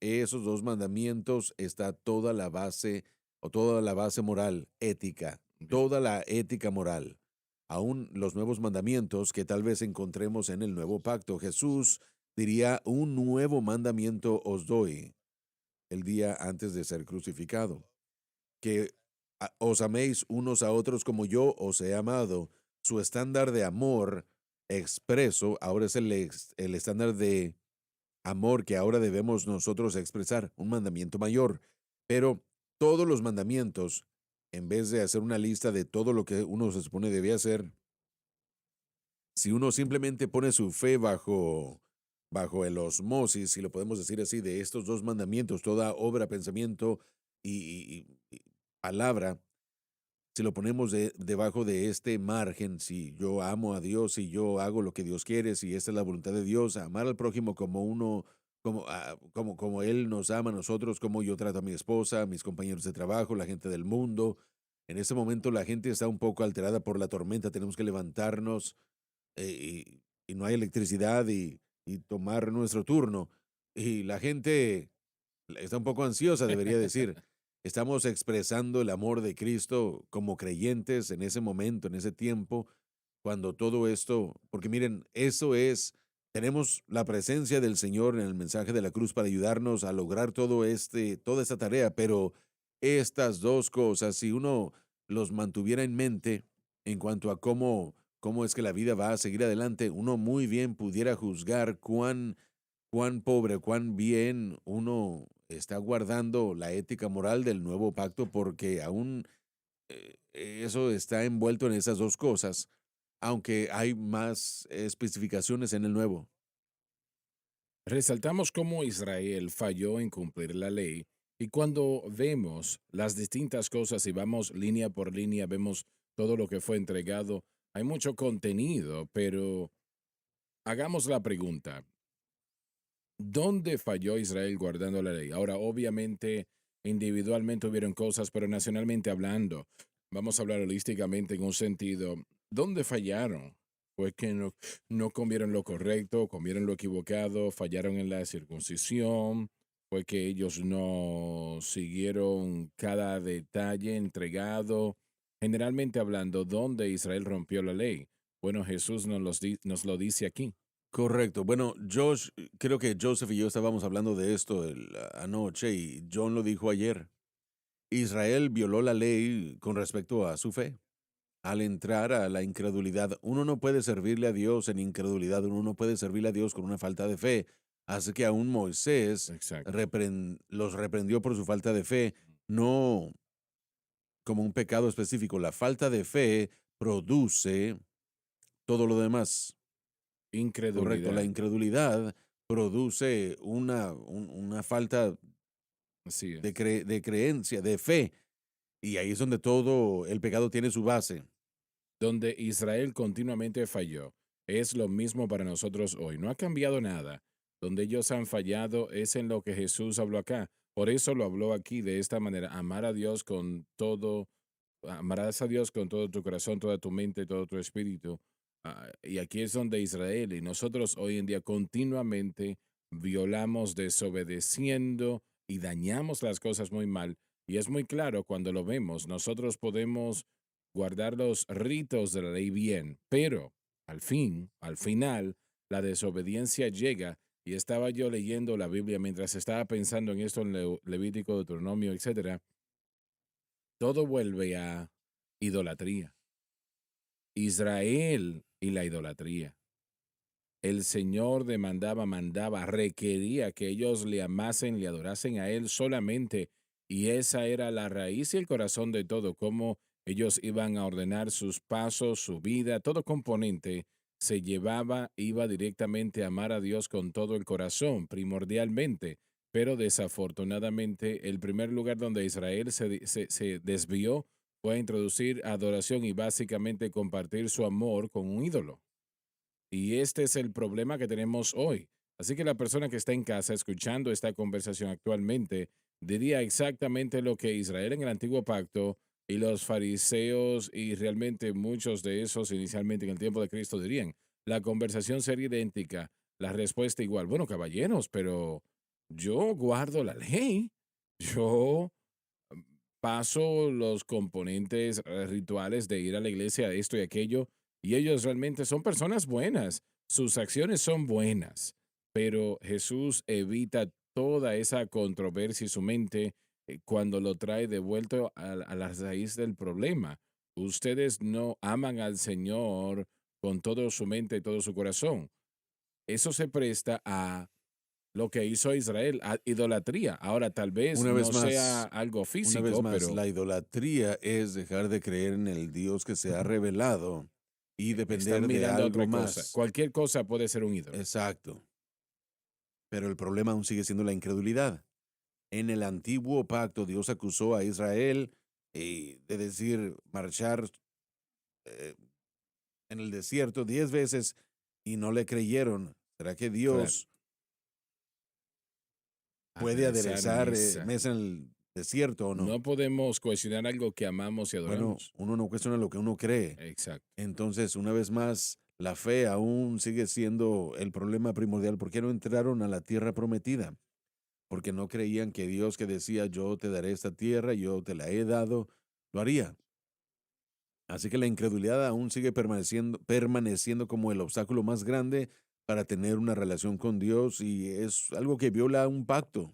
Esos dos mandamientos está toda la base o toda la base moral, ética, Bien. toda la ética moral. Aún los nuevos mandamientos que tal vez encontremos en el nuevo pacto. Jesús diría: un nuevo mandamiento os doy, el día antes de ser crucificado, que os améis unos a otros como yo os he amado. Su estándar de amor expreso ahora es el estándar de amor que ahora debemos nosotros expresar, un mandamiento mayor. Pero todos los mandamientos, en vez de hacer una lista de todo lo que uno se supone debe hacer, si uno simplemente pone su fe bajo el osmosis, si lo podemos decir así, de estos dos mandamientos, toda obra, pensamiento y palabra, si lo ponemos debajo de este margen: si yo amo a Dios, si yo hago lo que Dios quiere, si esta es la voluntad de Dios, amar al prójimo como uno, como Él nos ama a nosotros, como yo trato a mi esposa, a mis compañeros de trabajo, la gente del mundo. En este momento la gente está un poco alterada por la tormenta, tenemos que levantarnos, y no hay electricidad, y tomar nuestro turno. Y la gente está un poco ansiosa, debería decir. Estamos expresando el amor de Cristo como creyentes en ese momento, en ese tiempo, cuando todo esto, porque miren, tenemos la presencia del Señor en el mensaje de la cruz para ayudarnos a lograr toda esta tarea, pero estas dos cosas, si uno los mantuviera en mente en cuanto a cómo es que la vida va a seguir adelante, uno muy bien pudiera juzgar cuán pobre, cuán bien uno está guardando la ética moral del nuevo pacto, porque aún eso está envuelto en esas dos cosas, aunque hay más especificaciones en el nuevo. Resaltamos cómo Israel falló en cumplir la ley y cuando vemos las distintas cosas y vamos línea por línea, vemos todo lo que fue entregado, hay mucho contenido, pero hagamos la pregunta: ¿dónde falló Israel guardando la ley? Ahora, obviamente, individualmente hubieron cosas, pero nacionalmente hablando, vamos a hablar holísticamente en un sentido: ¿dónde fallaron? Fue que no comieron lo correcto, comieron lo equivocado, fallaron en la circuncisión, fue que ellos no siguieron cada detalle entregado. generalmente hablando, ¿dónde Israel rompió la ley? Bueno, Jesús nos lo dice aquí. Correcto. Bueno, Josh, creo que Joseph y yo estábamos hablando de esto anoche y John lo dijo ayer. Israel violó la ley con respecto a su fe. Al entrar a la incredulidad, uno no puede servirle a Dios en incredulidad, uno no puede servirle a Dios con una falta de fe. Así que aún Moisés Exacto. los reprendió por su falta de fe, no como un pecado específico. La falta de fe produce todo lo demás. Correcto. La Incredulidad. incredulidad produce una falta Así de, es. de creencia, de fe. Y ahí es donde todo el pecado tiene su base. Donde Israel continuamente falló. Es lo mismo para nosotros hoy. No ha cambiado nada. Donde ellos han fallado es en lo que Jesús habló acá. Por eso lo habló aquí de esta manera. Amar a Dios con todo, amarás a Dios con todo tu corazón, toda tu mente, todo tu espíritu. Y aquí es donde Israel y nosotros hoy en día continuamente violamos, desobedeciendo y dañamos las cosas muy mal. Y es muy claro cuando lo vemos. Nosotros podemos guardar los ritos de la ley bien, pero al final, la desobediencia llega. Y estaba yo leyendo la Biblia mientras estaba pensando en esto en Levítico, Deuteronomio, etcétera. Todo vuelve a idolatría. Israel y la idolatría. El Señor mandaba, requería que ellos le amasen, le adorasen a Él solamente. Y esa era la raíz y el corazón de todo, cómo ellos iban a ordenar sus pasos, su vida, todo componente iba directamente a amar a Dios con todo el corazón, primordialmente. Pero desafortunadamente, el primer lugar donde Israel se desvió fue a introducir adoración y básicamente compartir su amor con un ídolo. Y este es el problema que tenemos hoy. Así que la persona que está en casa escuchando esta conversación actualmente diría exactamente lo que Israel en el antiguo pacto y los fariseos y realmente muchos de esos inicialmente en el tiempo de Cristo dirían. La conversación sería idéntica, la respuesta igual. Bueno, caballeros, pero yo guardo la ley, yo paso los componentes rituales de ir a la iglesia, esto y aquello, y ellos realmente son personas buenas, sus acciones son buenas, pero Jesús evita toda esa controversia y su mente cuando lo trae de vuelta a la raíz del problema. Ustedes no aman al Señor con toda su mente y todo su corazón. Eso se presta a lo que hizo Israel, a idolatría. Ahora, tal vez Una vez no sea más, algo una vez físico, más, pero la idolatría es dejar de creer en el Dios que se ha revelado y están depender de mirando a algo otra cosa. más. Cualquier cosa puede ser un ídolo. Exacto. Pero el problema aún sigue siendo la incredulidad. En el antiguo pacto, Dios acusó a Israel de decir, marchar eh, en el desierto 10 veces y no le creyeron. ¿Será que Claro. Dios puede Aderezar aderezar mesa. mesa en el desierto o no? No podemos cuestionar algo que amamos y Bueno, adoramos. uno no cuestiona lo que uno cree. Exacto. Entonces, una vez más, la fe aún sigue siendo el problema primordial. ¿Por qué no entraron a la tierra prometida? Porque no creían que Dios que decía, yo te daré esta tierra, yo te la he dado, lo haría. Así que la incredulidad aún sigue permaneciendo como el obstáculo más grande para tener una relación con Dios y es algo que viola un pacto.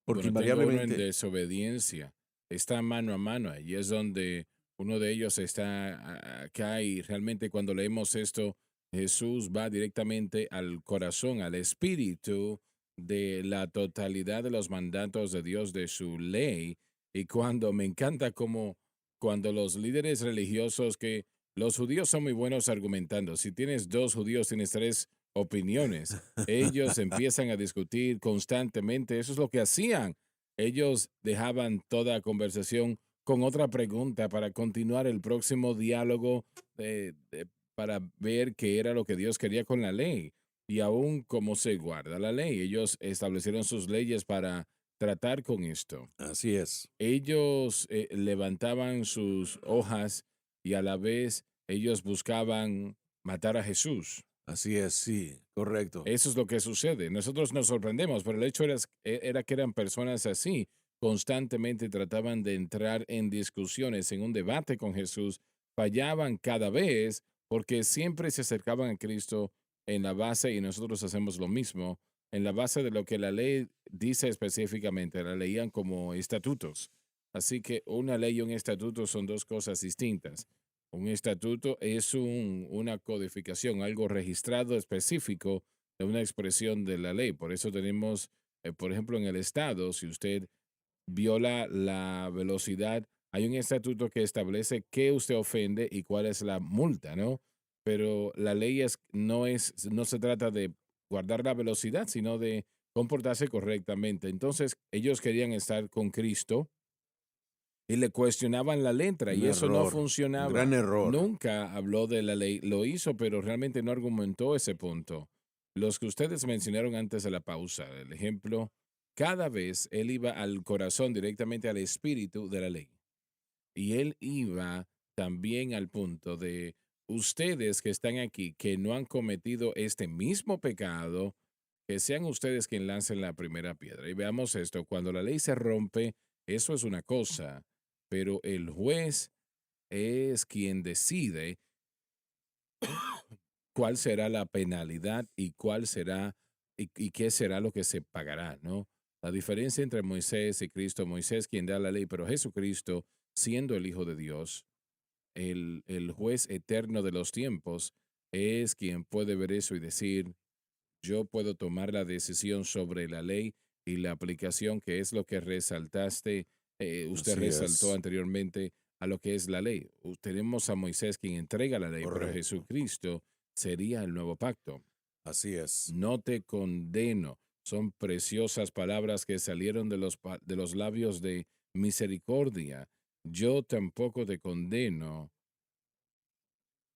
Porque Bueno, tengo uno en invariablemente, desobediencia. Está mano a mano. Y es donde uno de ellos está acá. Y realmente cuando leemos esto, Jesús va directamente al corazón, al espíritu de la totalidad de los mandatos de Dios, de su ley. Y cuando me encanta como cuando los líderes religiosos que los judíos son muy buenos argumentando. Si tienes dos judíos, tienes tres opiniones. Ellos empiezan a discutir constantemente. Eso es lo que hacían. Ellos dejaban toda conversación con otra pregunta para continuar el próximo diálogo para ver qué era lo que Dios quería con la ley y aún cómo se guarda la ley. Ellos establecieron sus leyes para tratar con esto. así es, Ellos levantaban sus hojas y a la vez ellos buscaban matar a Jesús. así es, sí, correcto. Eso es lo que sucede. Nosotros nos sorprendemos, pero el hecho era que eran personas así. constantemente trataban de entrar en discusiones, en un debate con Jesús, fallaban cada vez porque siempre se acercaban a Cristo en la base, y nosotros hacemos lo mismo, en la base de lo que la ley dice específicamente, la leían como estatutos. Así que una ley y un estatuto son dos cosas distintas. Un estatuto es una codificación, algo registrado específico de una expresión de la ley. Por eso tenemos, por ejemplo, en el estado, si usted viola la velocidad, hay un estatuto que establece qué usted ofende y cuál es la multa, ¿no? Pero la ley no se trata de guardar la velocidad, sino de comportarse correctamente. Entonces, ellos querían estar con Cristo y le cuestionaban la letra Un y eso no error, un funcionaba. gran error. Nunca habló de la ley, lo hizo, pero realmente no argumentó ese punto. Los que ustedes mencionaron antes de la pausa, el ejemplo, cada vez él iba al corazón, directamente al espíritu de la ley. Y él iba también al punto de ustedes que están aquí, que no han cometido este mismo pecado, que sean ustedes quien lancen la primera piedra. Y veamos esto, cuando la ley se rompe, eso es una cosa, pero el juez es quien decide cuál será la penalidad y cuál será y qué será lo que se pagará, ¿no? La diferencia entre Moisés y Cristo, Moisés quien da la ley, pero Jesucristo, siendo el Hijo de Dios, el juez eterno de los tiempos, es quien puede ver eso y decir, yo puedo tomar la decisión sobre la ley y la aplicación, que es lo que resaltaste, usted Así resaltó es, anteriormente a lo que es la ley. Tenemos a Moisés quien entrega la ley, pero correcto. Jesucristo sería el nuevo pacto. Así es. No te condeno. Son preciosas palabras que salieron de los labios de misericordia. Yo tampoco te condeno.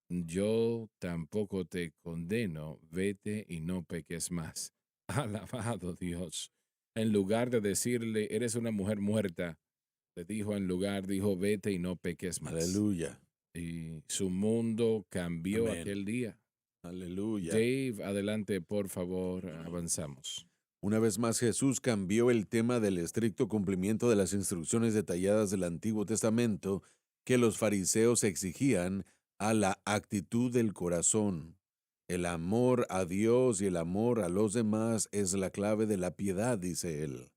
Yo tampoco te condeno, vete y no peques más. Alabado Dios. En lugar de decirle, eres una mujer muerta, le dijo dijo, vete y no peques más. Aleluya. Y su mundo cambió Amén. aquel día. Aleluya. Dave, adelante, por favor, avanzamos. Una vez más, Jesús cambió el tema del estricto cumplimiento de las instrucciones detalladas del Antiguo Testamento que los fariseos exigían a la actitud del corazón. El amor a Dios y el amor a los demás es la clave de la piedad, dice él.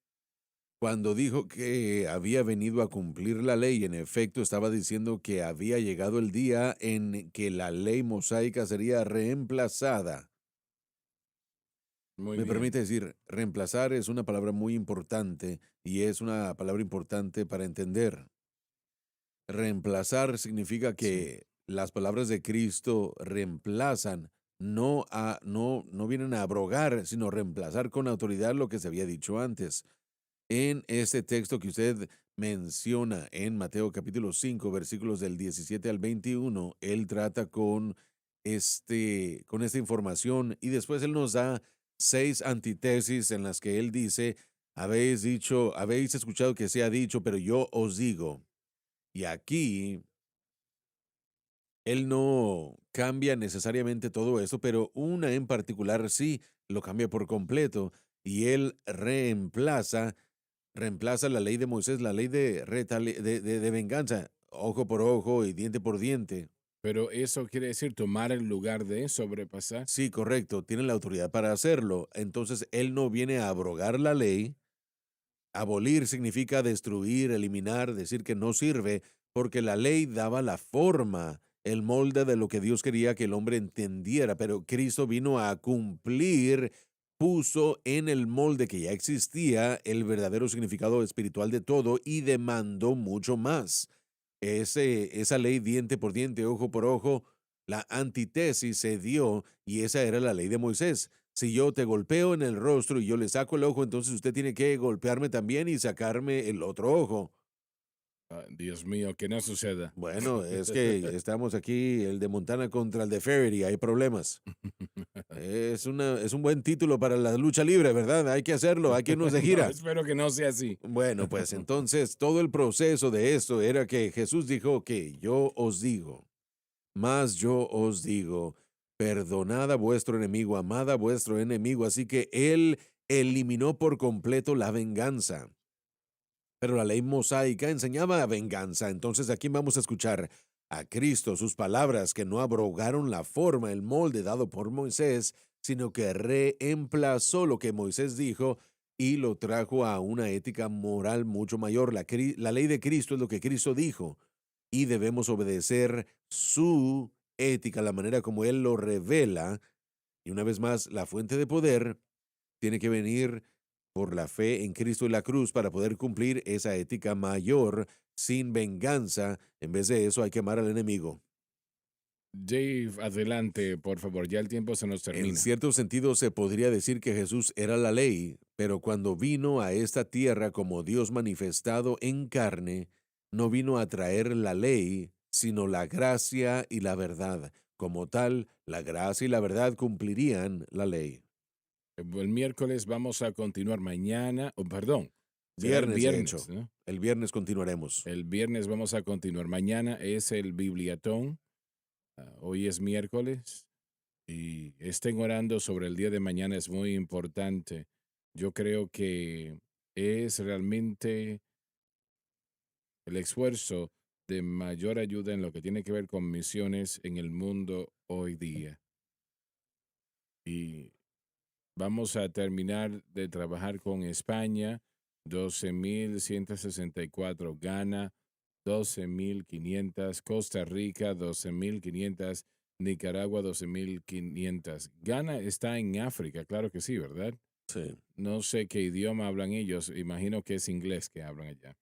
Cuando dijo que había venido a cumplir la ley, en efecto estaba diciendo que había llegado el día en que la ley mosaica sería reemplazada. Muy Me bien. permite decir, reemplazar es una palabra muy importante y es una palabra importante para entender. Reemplazar significa Sí. que las palabras de Cristo reemplazan, no vienen a abrogar, sino reemplazar con autoridad lo que se había dicho antes. En este texto que usted menciona en Mateo capítulo 5, versículos del 17 al 21, él trata con esta información y después él nos da 6 antítesis en las que él dice, habéis escuchado que se ha dicho, pero yo os digo. Y aquí él no cambia necesariamente todo eso, pero una en particular sí lo cambia por completo y él reemplaza la ley de Moisés, la ley de venganza, ojo por ojo y diente por diente. Pero eso quiere decir tomar el lugar de sobrepasar. Sí, correcto, tiene la autoridad para hacerlo. Entonces, él no viene a abrogar la ley. Abolir significa destruir, eliminar, decir que no sirve, porque la ley daba la forma, el molde de lo que Dios quería que el hombre entendiera, pero Cristo vino a cumplir, puso en el molde que ya existía el verdadero significado espiritual de todo y demandó mucho más. Esa ley diente por diente, ojo por ojo, la antítesis se dio y esa era la ley de Moisés. Si yo te golpeo en el rostro y yo le saco el ojo, entonces usted tiene que golpearme también y sacarme el otro ojo. Dios mío, que no suceda. Bueno, es que estamos aquí, el de Montana contra el de Faraday, hay problemas. Es un buen título para la lucha libre, ¿verdad? Hay que hacerlo, hay que irnos de No, gira. espero que no sea así. Bueno, pues entonces todo el proceso de esto era que Jesús dijo que yo os digo, mas yo os digo, perdonad a vuestro enemigo, amad a vuestro enemigo. Así que él eliminó por completo la venganza. Pero la ley mosaica enseñaba a venganza. Entonces, ¿a quién vamos a escuchar? A Cristo, sus palabras que no abrogaron la forma, el molde dado por Moisés, sino que reemplazó lo que Moisés dijo y lo trajo a una ética moral mucho mayor. La ley de Cristo es lo que Cristo dijo y debemos obedecer su ética, la manera como Él lo revela. Y una vez más, la fuente de poder tiene que venir por la fe en Cristo y la cruz para poder cumplir esa ética mayor sin venganza. En vez de eso, hay que amar al enemigo. Dave, adelante, por favor, ya el tiempo se nos En termina. cierto sentido, se podría decir que Jesús era la ley, pero cuando vino a esta tierra como Dios manifestado en carne, no vino a traer la ley, sino la gracia y la verdad. Como tal, la gracia y la verdad cumplirían la ley. El miércoles vamos a continuar mañana, perdón, será el Viernes, de viernes, hecho. ¿no? El viernes continuaremos. El viernes vamos a continuar. Mañana es el Bibliatón. Hoy es miércoles. Y estén orando sobre el día de mañana, es muy importante. Yo creo que es realmente el esfuerzo de mayor ayuda en lo que tiene que ver con misiones en el mundo hoy día. Y vamos a terminar de trabajar con España, 12,164, Ghana, 12,500, Costa Rica, 12,500, Nicaragua, 12,500. Ghana está en África, claro que sí, ¿verdad? Sí. No sé qué idioma hablan ellos, imagino que es inglés que hablan allá.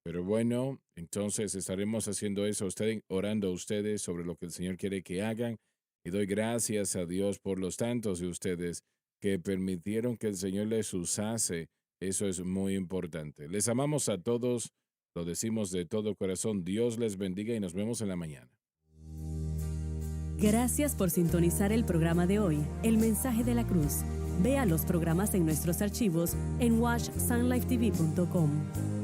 Pero bueno, entonces estaremos haciendo eso, orando a ustedes sobre lo que el Señor quiere que hagan. Y doy gracias a Dios por los tantos de ustedes que permitieron que el Señor les usase. Eso es muy importante. Les amamos a todos, lo decimos de todo corazón. Dios les bendiga y nos vemos en la mañana. Gracias por sintonizar el programa de hoy, El Mensaje de la Cruz. Vea los programas en nuestros archivos en watchsunlifetv.com.